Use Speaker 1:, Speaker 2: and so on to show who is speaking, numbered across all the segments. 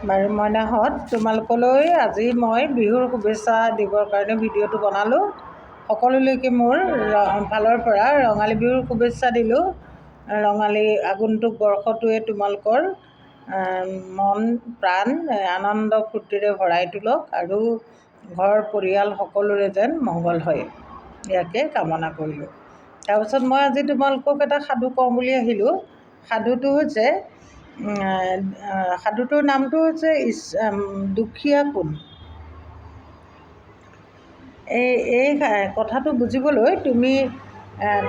Speaker 1: বাৰু মইনাহঁত, তোমালোকলৈ আজি মই বিহুৰ শুভেচ্ছা দিবৰ কাৰণে ভিডিঅ'টো বনালোঁ। সকলোলৈকে মোৰ ফালৰ পৰা ৰঙালী বিহুৰ শুভেচ্ছা দিলোঁ। ৰঙালী আগন্তুক বৰ্ষটোৱে তোমালোকৰ মন প্ৰাণ আনন্দ ফূৰ্তিৰে ভৰাই তোলক আৰু ঘৰ পৰিয়াল সকলোৰে যেন মংগল হয়, ইয়াকে কামনা কৰিলোঁ। তাৰপিছত মই আজি তোমালোকক এটা সাধু কওঁ বুলি আহিলোঁ। সাধুটো হৈছে সাধুটোৰ নামটো হৈছে দুখীয়া কোন। এই কথাটো বুজিবলৈ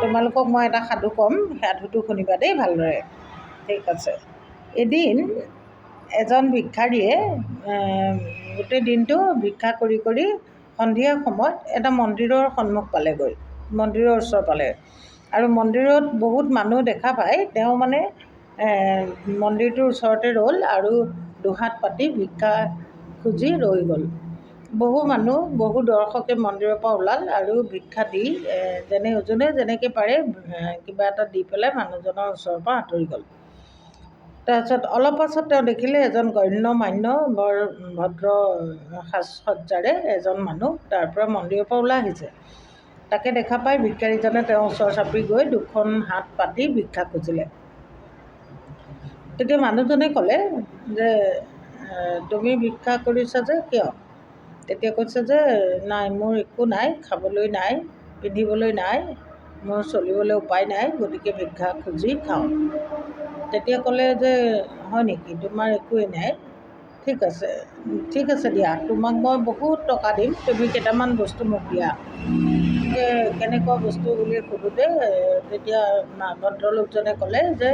Speaker 1: তোমালোকক মই এটা সাধু ক'ম, সাধুটো শুনিবা দেই ভালদৰে। ঠিক আছে। এদিন এজন ভিক্ষাৰীয়ে গোটেই দিনটো ভিক্ষা কৰি কৰি সন্ধিয়া সময়ত এটা মন্দিৰৰ সন্মুখ পালেগৈ, মন্দিৰৰ ওচৰ পালে। আৰু মন্দিৰত বহুত মানুহ দেখা পায় তেওঁ মানে মন্দিৰটোৰ ওচৰতে ৰ'ল আৰু দুহাত পাতি ভিক্ষা খুজি ৰৈ গ'ল। বহু মানুহ বহু দৰ্শকে মন্দিৰৰ পৰা ওলাল আৰু ভিক্ষা দি যোনে যেনেকৈ পাৰে কিবা এটা দি পেলাই মানুহজনৰ ওচৰৰ পৰা আঁতৰি গ'ল। তাৰপিছত অলপ পাছত তেওঁ দেখিলে এজন গণ্য মান্য বৰ ভদ্ৰ সাজ সজ্জাৰে এজন মানুহ তাৰ পৰা মন্দিৰৰ পৰা ওলাই আহিছে। তাকে দেখা পাই ভিক্ষাৰীজনে তেওঁৰ ওচৰ চাপি গৈ দুখন হাত পাতি ভিক্ষা খুজিলে। তেতিয়া মানুহজনে ক'লে যে তুমি ভিক্ষা কৰিছা যে কিয়? তেতিয়া কৈছে যে নাই, মোৰ একো নাই, খাবলৈ নাই, পিন্ধিবলৈ নাই, মোৰ চলিবলৈ উপায় নাই, গতিকে ভিক্ষা খুজি খাওঁ। তেতিয়া ক'লে যে হয় নেকি, তোমাৰ একোৱেই নাই? ঠিক আছে দিয়া, তোমাক মই বহুত টকা দিম, তুমি কেইটামান বস্তু মোক দিয়া। কেনেকুৱা বস্তু বুলি সোধোতে তেতিয়া ভদ্ৰলোকজনে ক'লে যে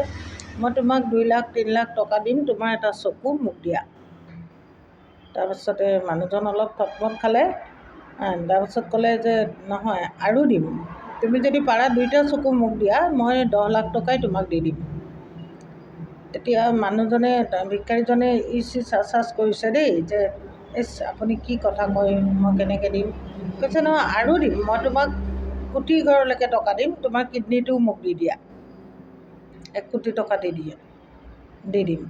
Speaker 1: মই তোমাক 2 লাখ 3 লাখ টকা দিম, তোমাৰ এটা চকু মোক দিয়া। তাৰপিছতে মানুহজন অলপ থতমত খালে। তাৰপিছত ক'লে যে নহয়, আৰু দিম, তুমি যদি পাৰা 2টা চকু মোক দিয়া, মই 10 লাখ টকাই তোমাক দি দিম। তেতিয়া মানুহজনে ভিক্ষাৰীজনে চাচ কৰিছে দেই যে আপুনি কি কথা কয়, মই কেনেকৈ দিম? কৈছে নহয়, আৰু দিম, মই তোমাক কোটি ঘৰলৈকে টকা দিম, তোমাৰ কিডনীটোও মোক দি দিয়া, 1 কোটি টকা দি দিম।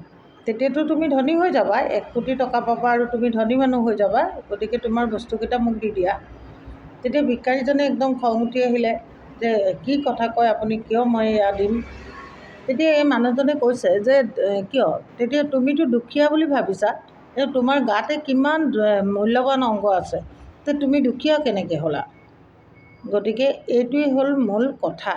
Speaker 1: তেতিয়াতো তুমি ধনী হৈ যাবা, 1 কোটি টকা পাবা আৰু তুমি ধনী মানুহ হৈ যাবা, গতিকে তোমাৰ বস্তুকেইটা মোক দি দিয়া। তেতিয়া ভিক্ষাৰীজনে একদম খং উঠি আহিলে যে কি কথা কয় আপুনি, কিয় মই এয়া দিম? তেতিয়া এই মানুহজনে কৈছে যে কিয়, তেতিয়া তুমিতো দুখীয়া বুলি ভাবিছা, তোমাৰ গাতে কিমান মূল্যৱান অংগ আছে, তে তুমি দুখীয়া কেনেকৈ হ'লা? গতিকে এইটোৱেই হ'ল মূল কথা।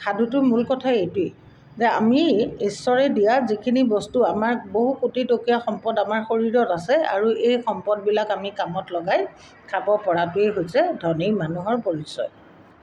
Speaker 1: সাধুটোৰ মূল কথা এইটোৱেই যে আমি ঈশ্বৰে দিয়া যিখিনি বস্তু, আমাৰ বহু কোটি টকীয়া সম্পদ আমাৰ শৰীৰত আছে আৰু এই সম্পদবিলাক আমি কামত লগাই খাব পৰাটোৱেই হৈছে ধনী মানুহৰ পৰিচয়।